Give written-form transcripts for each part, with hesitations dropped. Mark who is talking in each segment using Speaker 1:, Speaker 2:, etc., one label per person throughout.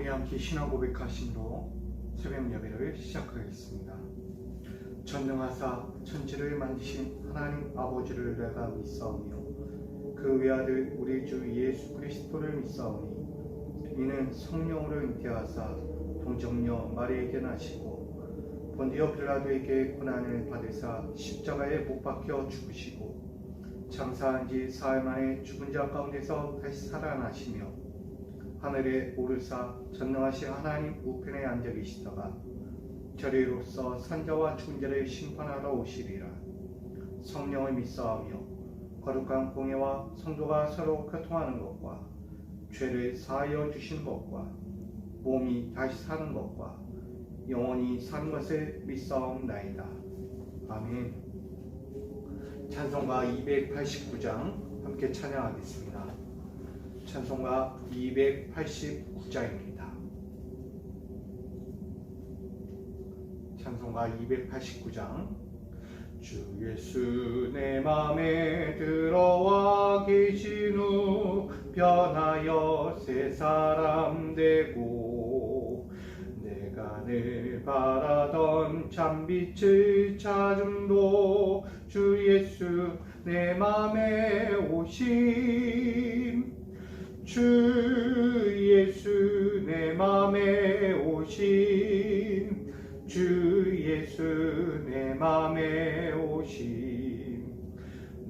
Speaker 1: 우리 함께 신앙 고백하심으로 새벽 예배를 시작하겠습니다. 전능하사 천지를 만드신 하나님 아버지를 내가 믿사오며 그 외아들 우리 주 예수 그리스도를 믿사오니 이는 성령으로 잉태하사 동정녀 마리에게 나시고 본디오 빌라도에게 고난을 받으사 십자가에 못 박혀 죽으시고 장사한 지 사흘 만에 죽은 자 가운데서 다시 살아나시며 하늘에 오르사 전능하신 하나님 우편에 앉아 계시다가 저리로서 산자와 죽은 자를 심판하러 오시리라. 성령을 믿사오며 거룩한 공예와 성도가 서로 교통하는 것과 죄를 사하여 주시는 것과 몸이 다시 사는 것과 영원히 사는 것을 믿사옵나이다. 아멘. 찬송가 289장 함께 찬양하겠습니다. 찬송가 289장입니다. 찬송가 289장. 주 예수 내 맘에 들어와 계신 후 변하여 새 사람 되고 내가 늘 바라던 참빛을 찾음도 주 예수 내 맘에 오심 주 예수 내 맘에 오심 주 예수 내 맘에 오심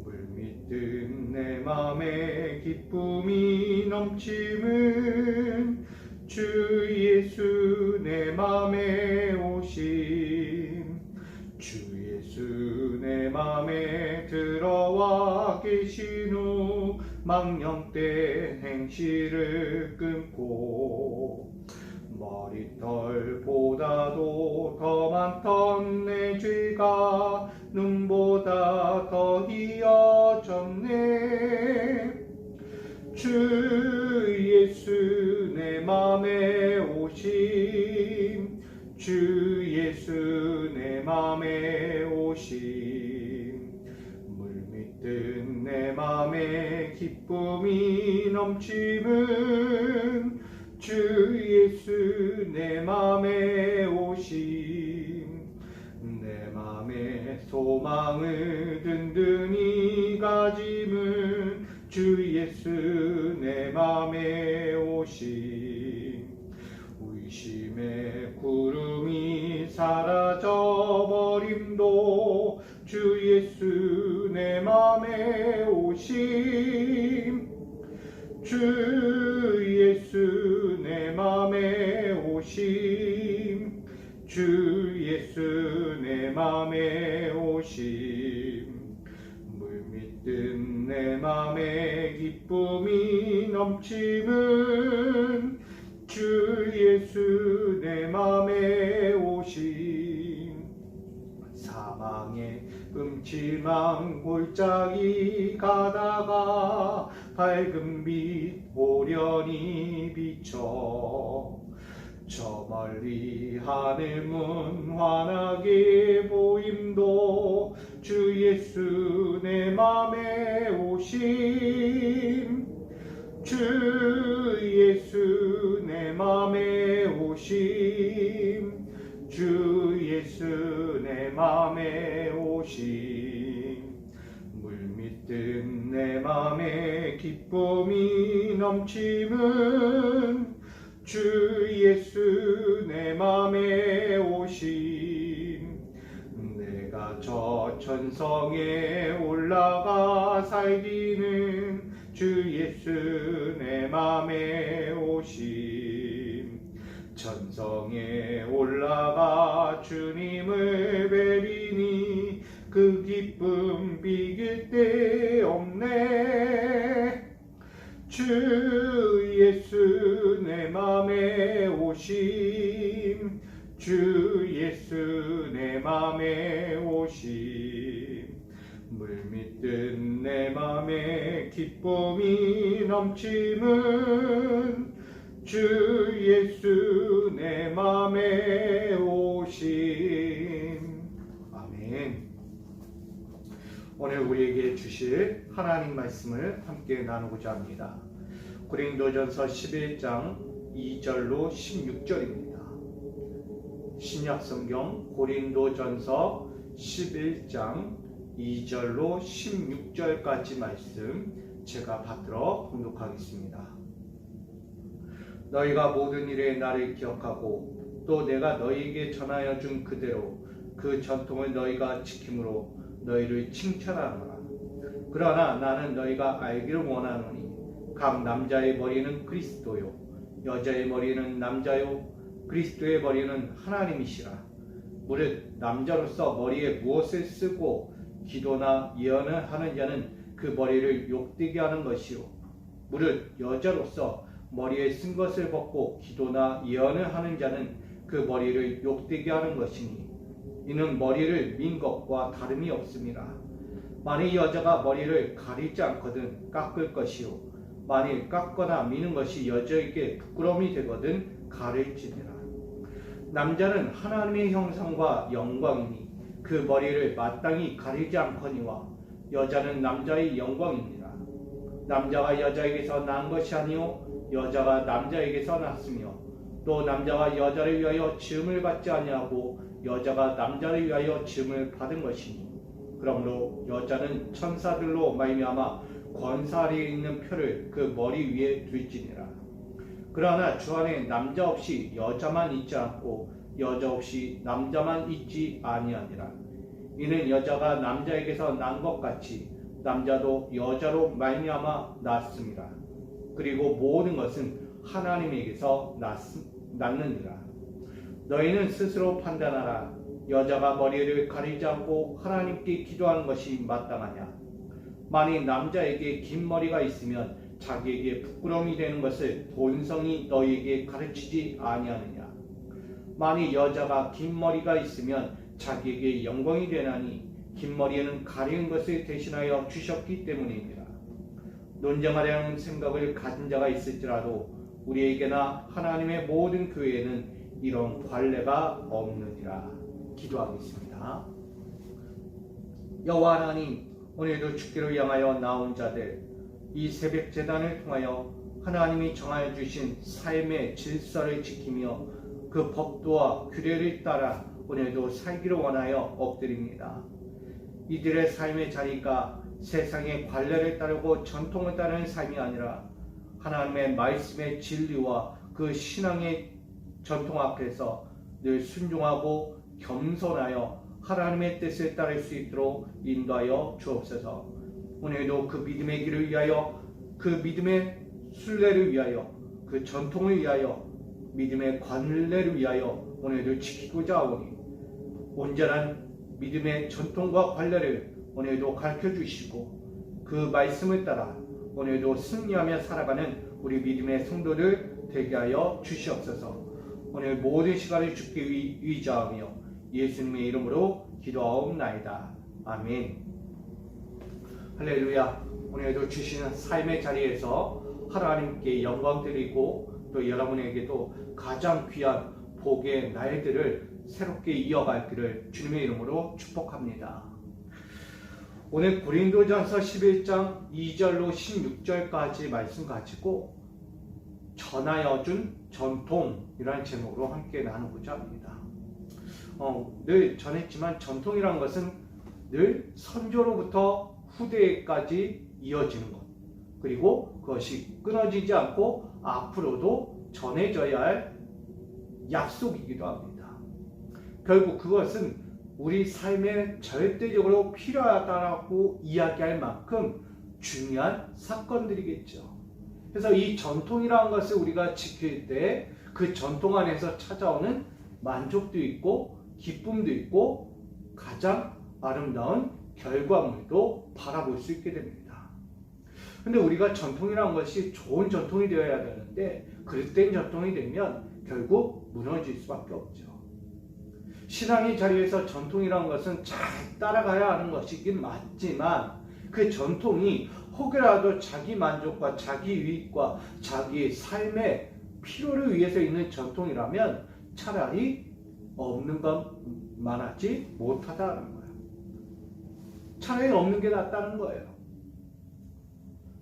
Speaker 1: 물밑든 내 맘에 기쁨이 넘침은 주 예수 내 맘에 오심 주 예수 내 맘에 들어와 계신 후 망령된 행실을 끊고 머리털보다도 더 많던 내 죄가 눈보다 더 희어졌네 주 예수 내 맘에 오심 주 예수 내 맘에 오심 물밑든 내 맘에 기쁨이 넘침은 주 예수 내 맘에 오심 내 맘에 소망을 든든히 가짐은 주 예수 내 맘에 오심 의심의 구름이 사라져버림도 주 예수 내 맘에 오심 주 예수 내 맘에 오심 주 예수 내 맘에 오심 물밑든 내 맘에 기쁨이 넘침은 주 예수 내 맘에 오심 사망의 음침한 골짜기 가다가 밝은 빛 오련히 비쳐 저 멀리 하늘문 환하게 보임도 주 예수 내 맘에 오심 주 예수 내 맘에 오심 주 예수 내 맘에 오심 물밑든 내 맘에 기쁨이 넘침은 주 예수 내 맘에 오심 내가 저 천성에 올라가 살기는 주 예수 내 맘에 오심 천성에 올라가 주님을 뵈리니 그 기쁨 비길 데 없네 주 예수 내 맘에 오심 주 예수 내 맘에 오심 물밑든 내 맘에 기쁨이 넘침은 주 예수 내 맘에 오심. 아멘. 오늘 우리에게 주실 하나님 말씀을 함께 나누고자 합니다. 고린도전서 11장 2절로 16절입니다. 신약성경 고린도전서 11장 2절로 16절까지 말씀 제가 받들어 봉독하겠습니다. 너희가 모든 일에 나를 기억하고 또 내가 너희에게 전하여 준 그대로 그 전통을 너희가 지킴으로 너희를 칭찬하노라. 그러나 나는 너희가 알기를 원하노니 각 남자의 머리는 그리스도요 여자의 머리는 남자요 그리스도의 머리는 하나님이시라. 무릇 남자로서 머리에 무엇을 쓰고 기도나 예언을 하는 자는 그 머리를 욕되게 하는 것이요 무릇 여자로서 머리에 쓴 것을 벗고 기도나 예언을 하는 자는 그 머리를 욕되게 하는 것이니 이는 머리를 민 것과 다름이 없습니다. 만일 여자가 머리를 가리지 않거든 깎을 것이요 만일 깎거나 미는 것이 여자에게 부끄러움이 되거든 가릴지니라. 남자는 하나님의 형상과 영광이니 그 머리를 마땅히 가리지 않거니와 여자는 남자의 영광입니다. 남자가 여자에게서 난 것이 아니요 여자가 남자에게서 났으며 또 남자가 여자를 위하여 지음을 받지 아니하고 여자가 남자를 위하여 지음을 받은 것이니 그러므로 여자는 천사들로 말미암아 권사 아래에 있는 표를 그 머리 위에 둘지니라. 그러나 주 안에 남자 없이 여자만 있지 않고 여자 없이 남자만 있지 아니하니라. 이는 여자가 남자에게서 난 것 같이 남자도 여자로 말미암아 났습니다. 그리고 모든 것은 하나님에게서 났느니라. 너희는 스스로 판단하라. 여자가 머리를 가리지 않고 하나님께 기도하는 것이 마땅하냐? 만일 남자에게 긴 머리가 있으면 자기에게 부끄러움이 되는 것을 본성이 너희에게 가르치지 아니하느냐? 만일 여자가 긴 머리가 있으면 자기에게 영광이 되나니 긴 머리에는 가리는 것을 대신하여 주셨기 때문입니다. 논쟁하려는 생각을 가진 자가 있을지라도 우리에게나 하나님의 모든 교회에는 이런 관례가 없느니라. 기도하겠습니다. 여호와 하나님, 오늘도 주께로 향하여 나온 자들, 이 새벽 제단을 통하여 하나님이 정하여 주신 삶의 질서를 지키며 그 법도와 규례를 따라 오늘도 살기를 원하여 엎드립니다. 이들의 삶의 자리가 세상의 관례를 따르고 전통을 따르는 삶이 아니라 하나님의 말씀의 진리와 그 신앙의 전통 앞에서 늘 순종하고 겸손하여 하나님의 뜻을 따를 수 있도록 인도하여 주옵소서. 오늘도 그 믿음의 길을 위하여, 그 믿음의 순례를 위하여, 그 전통을 위하여, 믿음의 관례를 위하여 오늘도 지키고자 하오니 온전한 믿음의 전통과 관례를 오늘도 가르쳐 주시고 그 말씀을 따라 오늘도 승리하며 살아가는 우리 믿음의 성도들 되게 하여 주시옵소서. 오늘 모든 시간을 주께 의지하며 예수님의 이름으로 기도하옵나이다. 아멘. 할렐루야. 오늘도 주시는 삶의 자리에서 하나님께 영광 드리고 또 여러분에게도 가장 귀한 복의 날들을 새롭게 이어갈기를 주님의 이름으로 축복합니다. 오늘 고린도전서 11장 2절로 16절까지 말씀 가지고 전하여 준 전통이라는 제목으로 함께 나누고자 합니다. 늘 전했지만 전통이라는 것은 늘 선조로부터 후대까지 이어지는 것, 그리고 그것이 끊어지지 않고 앞으로도 전해져야 할 약속이기도 합니다. 결국 그것은 우리 삶에 절대적으로 필요하다고 이야기할 만큼 중요한 사건들이겠죠. 그래서 이 전통이라는 것을 우리가 지킬 때 그 전통 안에서 찾아오는 만족도 있고 기쁨도 있고 가장 아름다운 결과물도 바라볼 수 있게 됩니다. 근데 우리가 전통이라는 것이 좋은 전통이 되어야 되는데 그릇된 전통이 되면 결국 무너질 수밖에 없죠. 신앙의 자리에서 전통이라는 것은 잘 따라가야 하는 것이긴 맞지만 그 전통이 혹여라도 자기 만족과 자기 유익과 자기 삶의 필요를 위해서 있는 전통이라면 차라리 없는 것만 하지 못하다는 거예요. 차라리 없는 게 낫다는 거예요.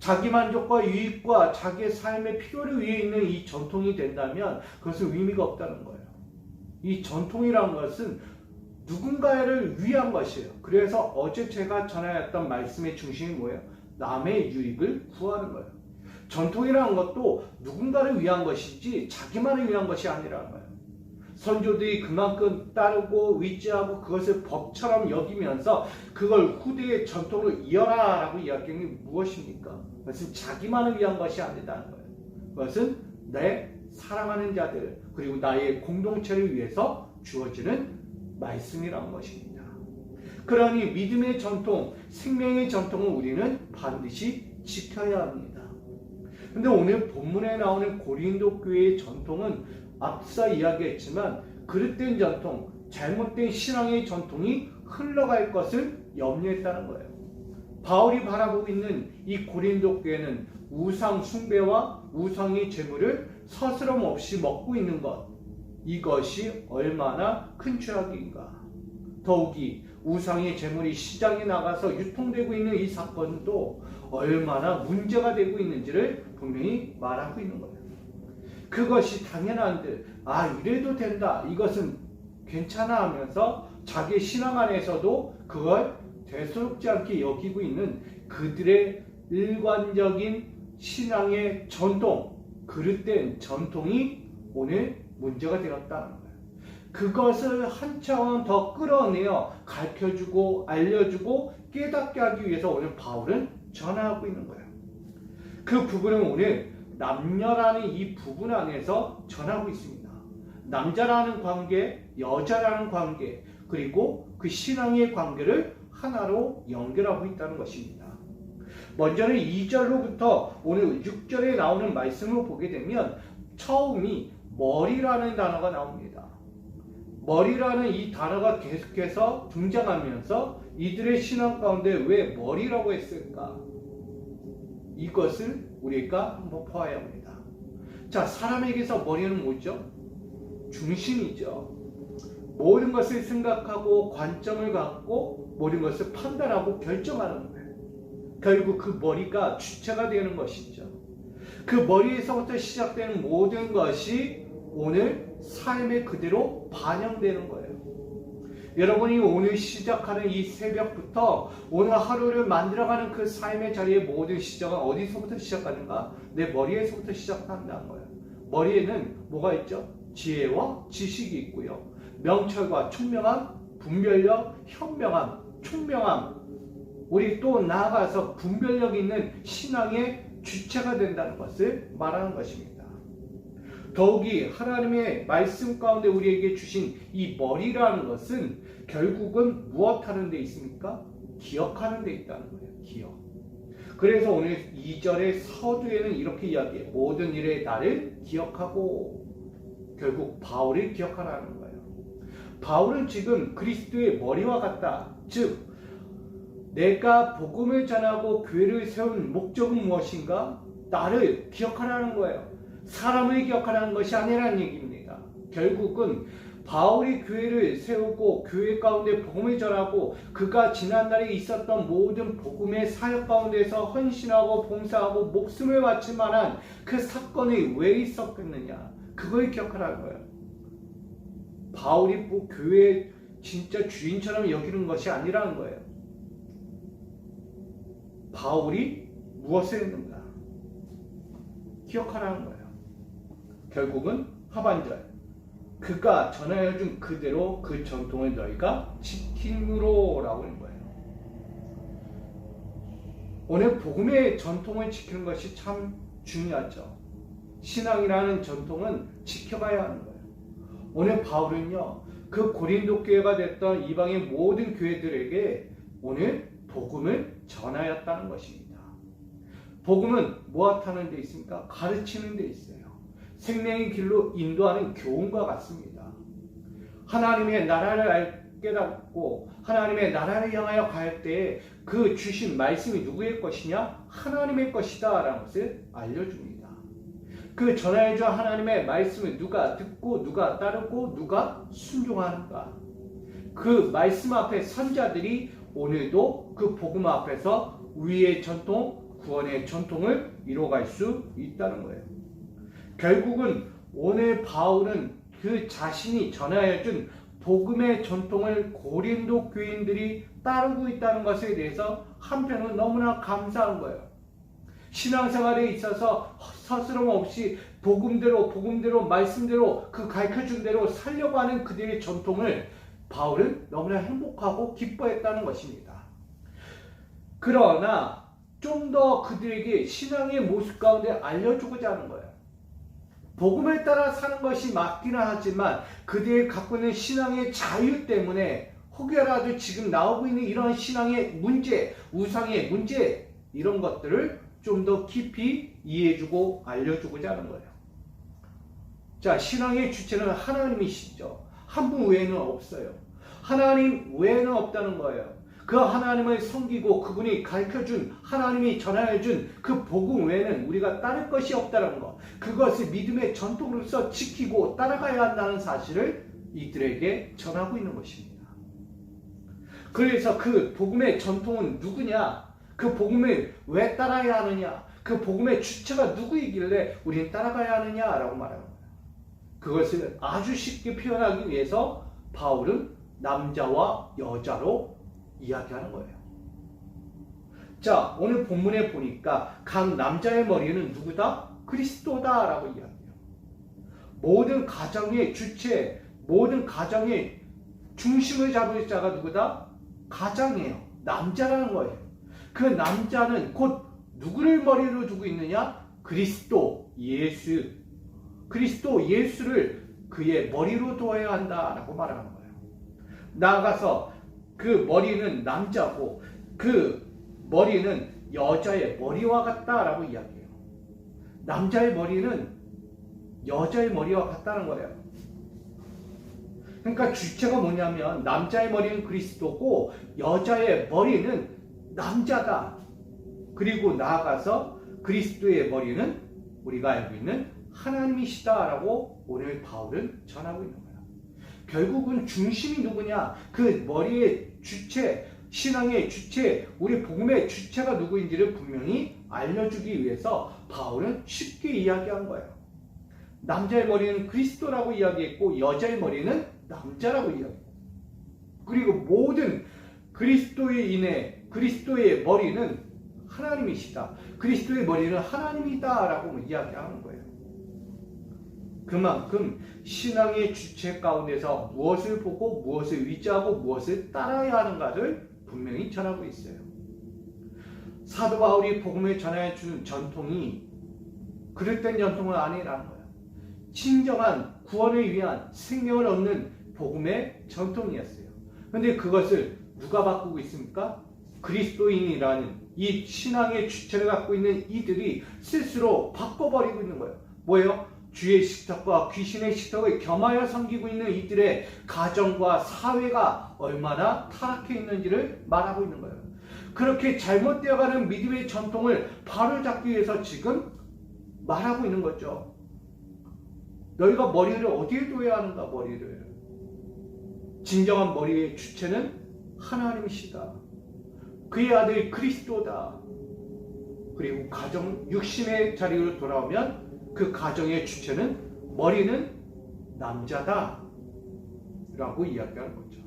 Speaker 1: 자기 만족과 유익과 자기의 삶의 필요를 위해 있는 이 전통이 된다면 그것은 의미가 없다는 거예요. 이 전통이라는 것은 누군가를 위한 것이에요. 그래서 어제 제가 전하였던 말씀의 중심이 뭐예요? 남의 유익을 구하는 거예요. 전통이라는 것도 누군가를 위한 것이지 자기만을 위한 것이 아니라는 거예요. 선조들이 그만큼 따르고 의지하고 그것을 법처럼 여기면서 그걸 후대의 전통으로 이어라 라고 이야기하는 게 무엇입니까? 그것은 자기만을 위한 것이 아니라는 거예요. 그것은 내 사랑하는 자들 그리고 나의 공동체를 위해서 주어지는 말씀이라는 것입니다. 그러니 믿음의 전통, 생명의 전통을 우리는 반드시 지켜야 합니다. 근데 오늘 본문에 나오는 고린도 교회의 전통은 앞서 이야기했지만 그릇된 전통, 잘못된 신앙의 전통이 흘러갈 것을 염려했다는 거예요. 바울이 바라보고 있는 이 고린도 교회는 우상 숭배와 우상의 제물을 서스럼 없이 먹고 있는 것, 이것이 얼마나 큰 죄악인가. 더욱이 우상의 제물이 시장에 나가서 유통되고 있는 이 사건도 얼마나 문제가 되고 있는지를 분명히 말하고 있는 거예요. 그것이 당연한 듯 이래도 된다, 이것은 괜찮아 하면서 자기 신앙 안에서도 그걸 대수롭지 않게 여기고 있는 그들의 일관적인 신앙의 전통, 그릇된 전통이 오늘 문제가 되었다는 거예요. 그것을 한 차원 더 끌어내어 가르쳐주고 알려주고 깨닫게 하기 위해서 오늘 바울은 전하고 있는 거예요. 그 부분은 오늘 남녀라는 이 부분 안에서 전하고 있습니다. 남자라는 관계, 여자라는 관계, 그리고 그 신앙의 관계를 하나로 연결하고 있다는 것입니다. 먼저는 2절로부터 오늘 6절에 나오는 말씀을 보게 되면 처음이 머리라는 단어가 나옵니다. 머리라는 이 단어가 계속해서 등장하면서 이들의 신앙 가운데 왜 머리라고 했을까? 이것을 우리가 한번 보아야 합니다. 자, 사람에게서 머리는 뭐죠? 중심이죠. 모든 것을 생각하고 관점을 갖고 모든 것을 판단하고 결정하는 거예요. 결국 그 머리가 주체가 되는 것이죠. 그 머리에서부터 시작되는 모든 것이 오늘 삶에 그대로 반영되는 거예요. 여러분이 오늘 시작하는 이 새벽부터 오늘 하루를 만들어가는 그 삶의 자리의 모든 시작은 어디서부터 시작하는가? 내 머리에서부터 시작한다는 거예요. 머리에는 뭐가 있죠? 지혜와 지식이 있고요. 명철과 총명함, 분별력, 현명함, 총명함, 우리 또 나아가서 분별력 있는 신앙의 주체가 된다는 것을 말하는 것입니다. 더욱이 하나님의 말씀 가운데 우리에게 주신 이 머리라는 것은 결국은 무엇하는 데 있습니까? 기억하는 데 있다는 거예요. 기억. 그래서 오늘 2절의 서두에는 이렇게 이야기해요. 모든 일에 나를 기억하고, 결국 바울을 기억하라는 거예요. 바울은 지금 그리스도의 머리와 같다. 즉 내가 복음을 전하고 교회를 세운 목적은 무엇인가? 나를 기억하라는 거예요. 사람을 기억하라는 것이 아니라는 얘기입니다. 결국은 바울이 교회를 세우고 교회 가운데 복음을 전하고 그가 지난날에 있었던 모든 복음의 사역 가운데서 헌신하고 봉사하고 목숨을 바칠 만한 그 사건이 왜 있었겠느냐, 그걸 기억하라는 거예요. 바울이 뭐 교회의 진짜 주인처럼 여기는 것이 아니라는 거예요. 바울이 무엇을 했는가 기억하라는 거예요. 결국은 하반절, 그가 전하여 준 그대로 그 전통을 너희가 지킴으로 라고 하는 거예요. 오늘 복음의 전통을 지키는 것이 참 중요하죠. 신앙이라는 전통은 지켜가야 하는 거예요. 오늘 바울은요, 그 고린도 교회가 됐던 이방의 모든 교회들에게 오늘 복음을 전하였다는 것입니다. 복음은 무엇하는 데 있습니까? 가르치는 데 있어요. 생명의 길로 인도하는 교훈과 같습니다. 하나님의 나라를 깨닫고 하나님의 나라를 향하여 갈 때에 그 주신 말씀이 누구의 것이냐? 하나님의 것이다 라는 것을 알려줍니다. 그 전하여준 하나님의 말씀을 누가 듣고 누가 따르고 누가 순종하는가? 그 말씀 앞에 선 자들이 오늘도 그 복음 앞에서 우리의 전통, 구원의 전통을 이뤄갈 수 있다는 거예요. 결국은 오늘 바울은 그 자신이 전하여 준 복음의 전통을 고린도 교인들이 따르고 있다는 것에 대해서 한편은 너무나 감사한 거예요. 신앙생활에 있어서 서스럼 없이 복음대로 말씀대로 그 가르쳐준 대로 살려고 하는 그들의 전통을 바울은 너무나 행복하고 기뻐했다는 것입니다. 그러나 좀 더 그들에게 신앙의 모습 가운데 알려주고자 하는 거예요. 복음을 따라 사는 것이 맞기는 하지만 그들이 갖고 있는 신앙의 자유 때문에 혹여라도 지금 나오고 있는 이런 신앙의 문제, 우상의 문제 이런 것들을 좀 더 깊이 이해해주고 알려주고자 하는 거예요. 자, 신앙의 주체는 하나님이시죠. 한 분 외에는 없어요. 하나님 외에는 없다는 거예요. 그 하나님을 섬기고 그분이 가르쳐준, 하나님이 전하여준 그 복음 외에는 우리가 따를 것이 없다는 것, 그것을 믿음의 전통으로서 지키고 따라가야 한다는 사실을 이들에게 전하고 있는 것입니다. 그래서 그 복음의 전통은 누구냐? 그 복음을 왜 따라야 하느냐? 그 복음의 주체가 누구이길래 우리는 따라가야 하느냐라고 말하는 거예요. 그것을 아주 쉽게 표현하기 위해서 바울은 남자와 여자로 이야기하는 거예요. 자, 오늘 본문에 보니까 각 남자의 머리는 누구다? 그리스도다라고 이야기해요. 모든 가정의 주체, 모든 가정의 중심을 잡을 자가 누구다? 가장이에요. 남자라는 거예요. 그 남자는 곧 누구를 머리로 두고 있느냐? 그리스도 예수. 그리스도 예수를 그의 머리로 두어야 한다라고 말하는 거예요. 나아가서 그 머리는 남자고 그 머리는 여자의 머리와 같다라고 이야기해요. 남자의 머리는 여자의 머리와 같다는 거예요. 그러니까 주체가 뭐냐면 남자의 머리는 그리스도고 여자의 머리는 남자다. 그리고 나아가서 그리스도의 머리는 우리가 알고 있는 하나님이시다라고 오늘 바울은 전하고 있는 거예요. 결국은 중심이 누구냐? 그 머리의 주체, 신앙의 주체, 우리 복음의 주체가 누구인지를 분명히 알려주기 위해서 바울은 쉽게 이야기한 거예요. 남자의 머리는 그리스도라고 이야기했고 여자의 머리는 남자라고 이야기했고, 그리고 모든 그리스도에 인해 그리스도의 머리는 하나님이시다. 그리스도의 머리는 하나님이다라고 이야기하는 거예요. 그만큼 신앙의 주체 가운데서 무엇을 보고 무엇을 의지하고 무엇을 따라야 하는가를 분명히 전하고 있어요. 사도 바울이 복음을 전해 주는 전통이 그릇된 전통은 아니라는 거예요. 진정한 구원을 위한 생명을 얻는 복음의 전통이었어요. 그런데 그것을 누가 바꾸고 있습니까? 그리스도인이라는 이 신앙의 주체를 갖고 있는 이들이 스스로 바꿔버리고 있는 거예요. 뭐예요? 주의 식탁과 귀신의 식탁을 겸하여 섬기고 있는 이들의 가정과 사회가 얼마나 타락해 있는지를 말하고 있는 거예요. 그렇게 잘못되어가는 믿음의 전통을 바로잡기 위해서 지금 말하고 있는 거죠. 너희가 머리를 어디에 둬야 하는가? 머리를. 진정한 머리의 주체는 하나님이시다. 그의 아들 그리스도다. 그리고 가정 육신의 자리로 돌아오면 그 가정의 주체는 머리는 남자다 라고 이야기하는 거죠.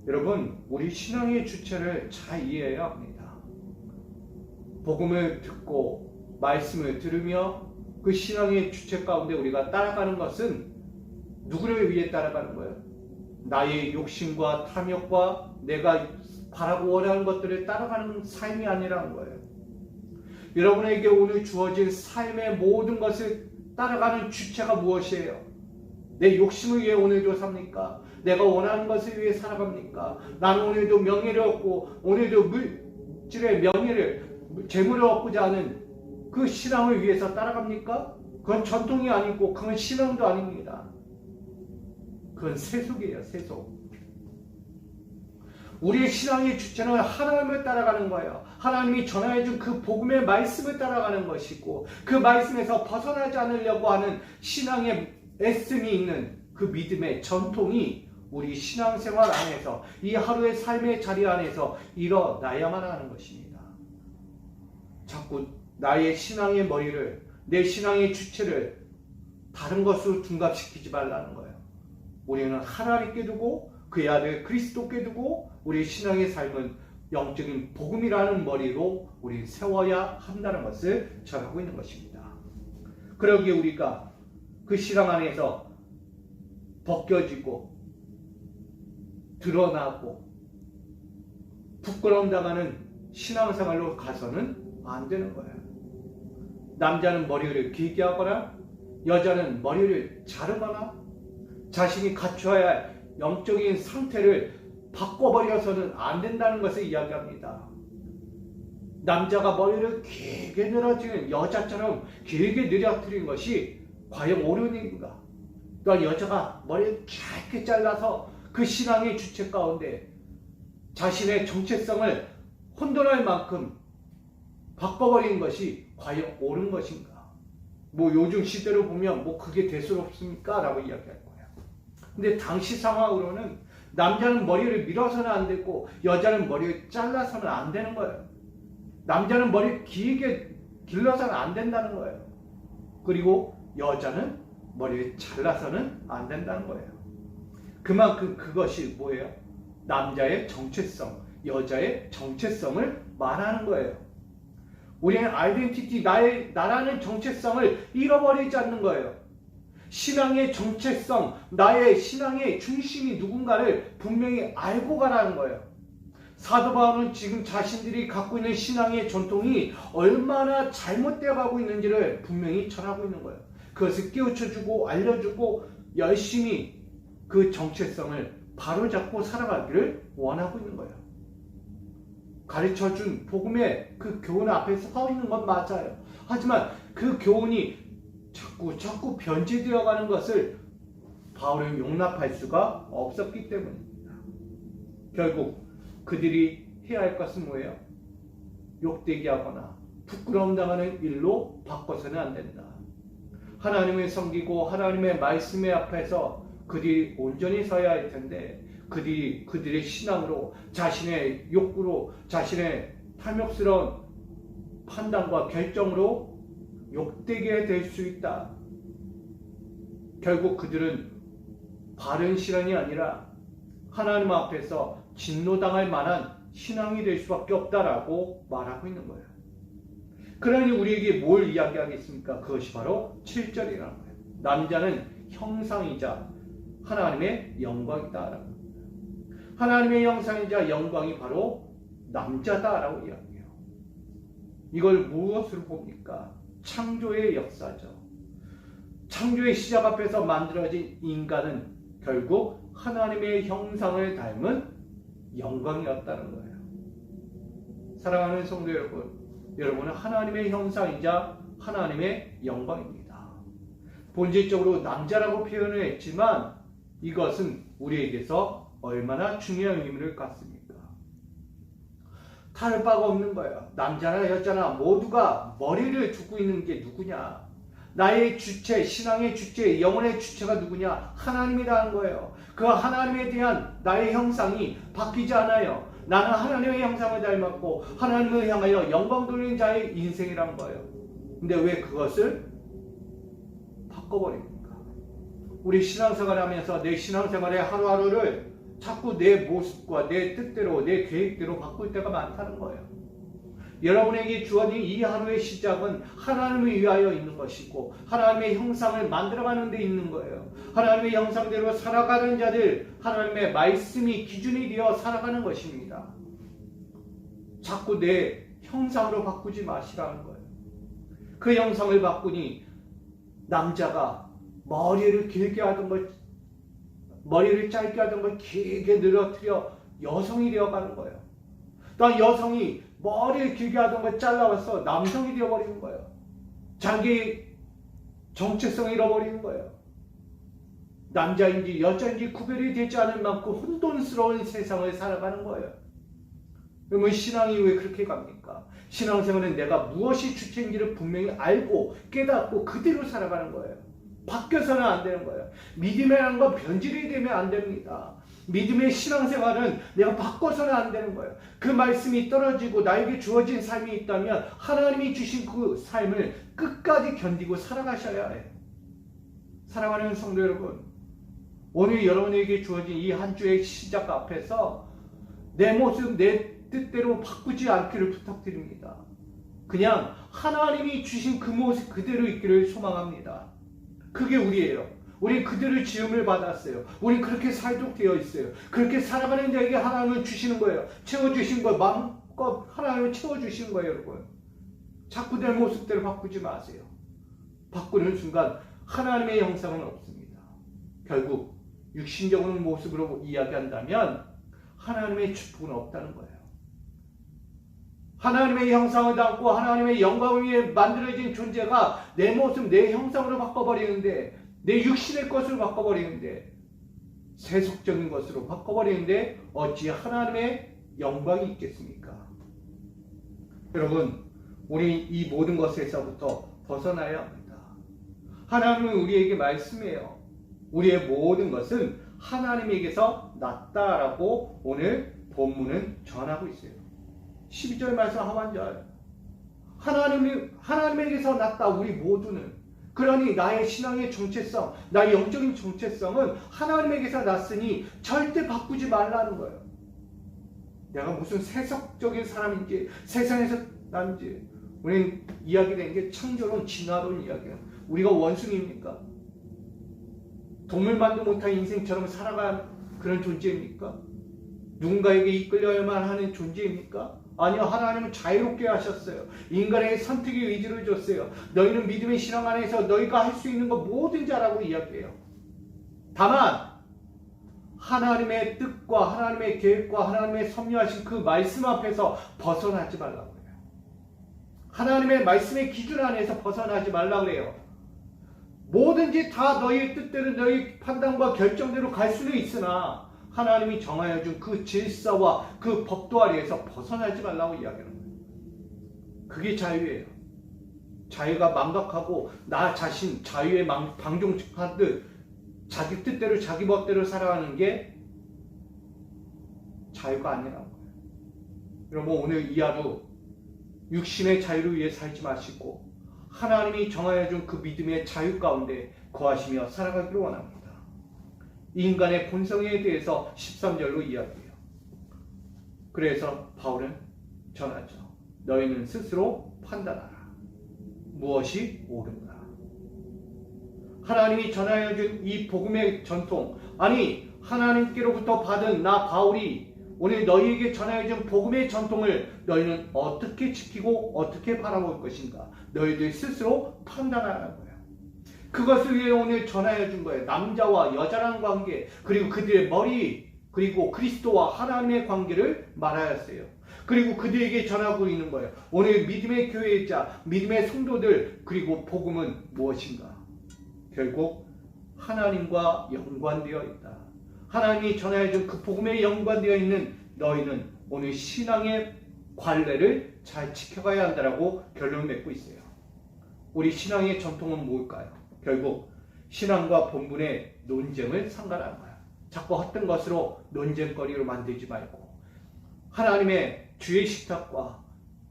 Speaker 1: 여러분, 우리 신앙의 주체를 잘 이해해야 합니다. 복음을 듣고 말씀을 들으며 그 신앙의 주체 가운데 우리가 따라가는 것은 누구를 위해 따라가는 거예요? 나의 욕심과 탐욕과 내가 바라고 원하는 것들을 따라가는 삶이 아니라는 거예요. 여러분에게 오늘 주어진 삶의 모든 것을 따라가는 주체가 무엇이에요? 내 욕심을 위해 오늘도 삽니까? 내가 원하는 것을 위해 살아갑니까? 나는 오늘도 명예를 얻고 오늘도 물질의 명예를, 재물을 얻고자 하는 그 신앙을 위해서 따라갑니까? 그건 전통이 아니고 그건 신앙도 아닙니다. 그건 세속이에요, 세속. 우리의 신앙의 주체는 하나님을 따라가는 거예요. 하나님이 전하여준 그 복음의 말씀을 따라가는 것이고 그 말씀에서 벗어나지 않으려고 하는 신앙의 애씀이 있는 그 믿음의 전통이 우리 신앙생활 안에서 이 하루의 삶의 자리 안에서 일어나야만 하는 것입니다. 자꾸 나의 신앙의 머리를, 내 신앙의 주체를 다른 것으로 둔갑시키지 말라는 거예요. 우리는 하나님께 두고 그의 아들 그리스도께 두고 우리 신앙의 삶은 영적인 복음이라는 머리로 우리 세워야 한다는 것을 전하고 있는 것입니다. 그러기에 우리가 그 신앙 안에서 벗겨지고 드러나고 부끄러움 당하는 신앙생활로 가서는 안 되는 거예요. 남자는 머리를 길게 하거나 여자는 머리를 자르거나 자신이 갖춰야 할 영적인 상태를 바꿔버려서는 안 된다는 것을 이야기합니다. 남자가 머리를 길게 늘어뜨리는 여자처럼 길게 늘어뜨리는 것이 과연 옳은 일인가? 또한 여자가 머리를 짧게 잘라서 그 신앙의 주체 가운데 자신의 정체성을 혼돈할 만큼 바꿔버리는 것이 과연 옳은 것인가? 요즘 시대로 보면 그게 대수롭습니까? 라고 이야기할 거예요. 근데 당시 상황으로는 남자는 머리를 밀어서는 안 되고 여자는 머리를 잘라서는 안 되는 거예요. 남자는 머리를 길게 길러서는 안 된다는 거예요. 그리고 여자는 머리를 잘라서는 안 된다는 거예요. 그만큼 그것이 뭐예요? 남자의 정체성, 여자의 정체성을 말하는 거예요. 우리는 아이덴티티, 나라는 정체성을 잃어버리지 않는 거예요. 신앙의 정체성, 나의 신앙의 중심이 누군가를 분명히 알고 가라는 거예요. 사도 바울은 지금 자신들이 갖고 있는 신앙의 전통이 얼마나 잘못되어 가고 있는지를 분명히 전하고 있는 거예요. 그것을 깨우쳐주고 알려주고 열심히 그 정체성을 바로잡고 살아가기를 원하고 있는 거예요. 가르쳐준 복음의 그 교훈 앞에 서 있는 건 맞아요. 하지만 그 교훈이 자꾸 변질되어 가는 것을 바울은 용납할 수가 없었기 때문입니다. 결국 그들이 해야 할 것은 뭐예요? 욕되게 하거나 부끄러움 당하는 일로 바꿔서는 안 된다. 하나님을 섬기고 하나님의 말씀의 앞에서 그들이 온전히 서야 할 텐데 그들의 신앙으로 자신의 욕구로 자신의 탐욕스러운 판단과 결정으로 욕되게 될 수 있다. 결국 그들은 바른 신앙이 아니라 하나님 앞에서 진노당할 만한 신앙이 될 수밖에 없다라고 말하고 있는 거예요. 그러니 우리에게 뭘 이야기하겠습니까? 그것이 바로 7절이라는 거예요. 남자는 형상이자 하나님의 영광이다라고. 하나님의 형상이자 영광이 바로 남자다라고 이야기해요. 이걸 무엇으로 봅니까? 창조의 역사죠. 창조의 시작 앞에서 만들어진 인간은 결국 하나님의 형상을 닮은 영광이었다는 거예요. 사랑하는 성도 여러분, 여러분은 하나님의 형상이자 하나님의 영광입니다. 본질적으로 남자라고 표현을 했지만 이것은 우리에게서 얼마나 중요한 의미를 갖습니까? 다를 바가 없는 거예요. 남자나 여자나 모두가 머리를 두고 있는 게 누구냐? 나의 주체, 신앙의 주체, 영혼의 주체가 누구냐? 하나님이라는 거예요. 그 하나님에 대한 나의 형상이 바뀌지 않아요. 나는 하나님의 형상을 닮았고 하나님을 향하여 영광 돌리는 자의 인생이란 거예요. 근데 왜 그것을 바꿔버립니까? 우리 신앙생활을 하면서 내 신앙생활의 하루하루를 자꾸 내 모습과 내 뜻대로 내 계획대로 바꿀 때가 많다는 거예요. 여러분에게 주어진 이 하루의 시작은 하나님을 위하여 있는 것이고 하나님의 형상을 만들어가는 데 있는 거예요. 하나님의 형상대로 살아가는 자들, 하나님의 말씀이 기준이 되어 살아가는 것입니다. 자꾸 내 형상으로 바꾸지 마시라는 거예요. 그 형상을 바꾸니 남자가 머리를 길게 하던 걸, 머리를 짧게 하던 걸 길게 늘어뜨려 여성이 되어가는 거예요. 또한 여성이 머리를 길게 하던 걸 잘라와서 남성이 되어버리는 거예요. 자기 정체성을 잃어버리는 거예요. 남자인지 여자인지 구별이 되지 않을 만큼 혼돈스러운 세상을 살아가는 거예요. 그러면 신앙이 왜 그렇게 갑니까? 신앙생활은 내가 무엇이 주체인지를 분명히 알고 깨닫고 그대로 살아가는 거예요. 바뀌어서는 안 되는 거예요. 믿음이라는 건 변질이 되면 안 됩니다. 믿음의 신앙생활은 내가 바꿔서는 안 되는 거예요. 그 말씀이 떨어지고 나에게 주어진 삶이 있다면 하나님이 주신 그 삶을 끝까지 견디고 살아가셔야 해요. 사랑하는 성도 여러분, 오늘 여러분에게 주어진 이 한 주의 시작 앞에서 내 모습, 내 뜻대로 바꾸지 않기를 부탁드립니다. 그냥 하나님이 주신 그 모습 그대로 있기를 소망합니다. 그게 우리예요. 우리 그대로 지음을 받았어요. 우리 그렇게 살도록 되어 있어요. 그렇게 살아가는 자에게 하나님은 주시는 거예요. 채워주신 거예요. 마음껏 하나님은 채워주시는 거예요, 여러분. 자꾸 내 모습대로 바꾸지 마세요. 바꾸는 순간 하나님의 형상은 없습니다. 결국 육신적인 모습으로 이야기한다면 하나님의 축복은 없다는 거예요. 하나님의 형상을 담고 하나님의 영광 위에 만들어진 존재가 내 모습, 내 형상으로 바꿔버리는데, 내 육신의 것으로 바꿔버리는데, 세속적인 것으로 바꿔버리는데 어찌 하나님의 영광이 있겠습니까? 여러분, 우리 이 모든 것에서부터 벗어나야 합니다. 하나님은 우리에게 말씀해요. 우리의 모든 것은 하나님에게서 났다라고 오늘 본문은 전하고 있어요. 12절 말씀 하반절. 하나님에게서 났다, 우리 모두는. 그러니 나의 신앙의 정체성, 나의 영적인 정체성은 하나님에게서 났으니 절대 바꾸지 말라는 거예요. 내가 무슨 세속적인 사람인지, 세상에서 난지, 우리는 이야기된 게 창조론, 진화론 이야기야. 우리가 원숭이입니까? 동물만도 못한 인생처럼 살아가는 그런 존재입니까? 누군가에게 이끌려야만 하는 존재입니까? 아니요, 하나님은 자유롭게 하셨어요. 인간에게 선택의 의지를 줬어요. 너희는 믿음의 신앙 안에서 너희가 할 수 있는 것 뭐든지 하라고 이야기해요. 다만 하나님의 뜻과 하나님의 계획과 하나님의 섭리하신 그 말씀 앞에서 벗어나지 말라고 해요. 하나님의 말씀의 기준 안에서 벗어나지 말라고 해요. 뭐든지 다 너희의 뜻대로 너희 판단과 결정대로 갈 수는 있으나 하나님이 정하여 준 그 질서와 그 법도 아래에서 벗어나지 말라고 이야기하는 거예요. 그게 자유예요. 자유가 망각하고 나 자신 자유에 방종하듯 자기 뜻대로 자기 멋대로 살아가는 게 자유가 아니라는 거예요. 여러분, 오늘 이 하루 육신의 자유를 위해 살지 마시고 하나님이 정하여 준 그 믿음의 자유 가운데 거하시며 살아가기를 원합니다. 인간의 본성에 대해서 13절로 이야기해요. 그래서 바울은 전하죠. 너희는 스스로 판단하라. 무엇이 옳은가. 하나님이 전하여 준 이 복음의 전통, 아니 하나님께로부터 받은 나 바울이 오늘 너희에게 전하여 준 복음의 전통을 너희는 어떻게 지키고 어떻게 바라볼 것인가. 너희들 스스로 판단하라는 거예요. 그것을 위해 오늘 전하여 준 거예요. 남자와 여자라는 관계, 그리고 그들의 머리, 그리고 그리스도와 하나님의 관계를 말하였어요. 그리고 그들에게 전하고 있는 거예요. 오늘 믿음의 교회자, 믿음의 성도들, 그리고 복음은 무엇인가? 결국 하나님과 연관되어 있다. 하나님이 전하여 준 그 복음에 연관되어 있는 너희는 오늘 신앙의 관례를 잘 지켜가야 한다라고 결론을 맺고 있어요. 우리 신앙의 전통은 뭘까요? 결국 신앙과 본분의 논쟁을 상관하는 거야. 자꾸 헛된 것으로 논쟁거리로 만들지 말고 하나님의 주의 식탁과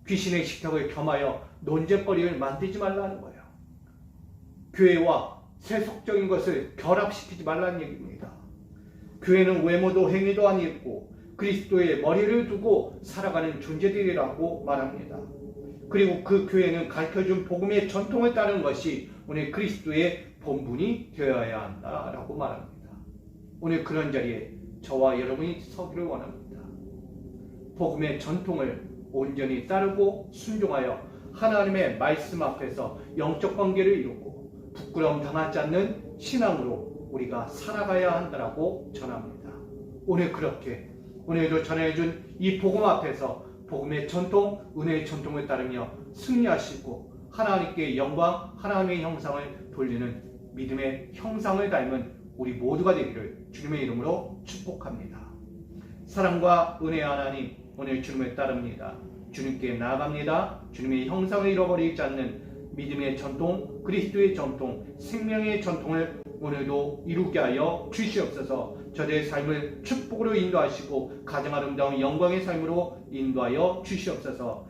Speaker 1: 귀신의 식탁을 겸하여 논쟁거리를 만들지 말라는 거예요. 교회와 세속적인 것을 결합시키지 말라는 얘기입니다. 교회는 외모도 행위도 아니고 그리스도의 머리를 두고 살아가는 존재들이라고 말합니다. 그리고 그 교회는 가르쳐준 복음의 전통을 따르는 것이 오늘 그리스도의 본분이 되어야 한다라고 말합니다. 오늘 그런 자리에 저와 여러분이 서기를 원합니다. 복음의 전통을 온전히 따르고 순종하여 하나님의 말씀 앞에서 영적 관계를 이루고 부끄러움 당하지 않는 신앙으로 우리가 살아가야 한다라고 전합니다. 오늘 그렇게 오늘도 전해준 이 복음 앞에서 복음의 전통, 은혜의 전통을 따르며 승리하시고 하나님께 영광, 하나님의 형상을 돌리는 믿음의 형상을 닮은 우리 모두가 되기를 주님의 이름으로 축복합니다. 사랑과 은혜의 하나님, 오늘 주님을 따릅니다. 주님께 나아갑니다. 주님의 형상을 잃어버리지 않는 믿음의 전통, 그리스도의 전통, 생명의 전통을 오늘도 이루게 하여 주시옵소서. 저들의 삶을 축복으로 인도하시고 가장 아름다운 영광의 삶으로 인도하여 주시옵소서.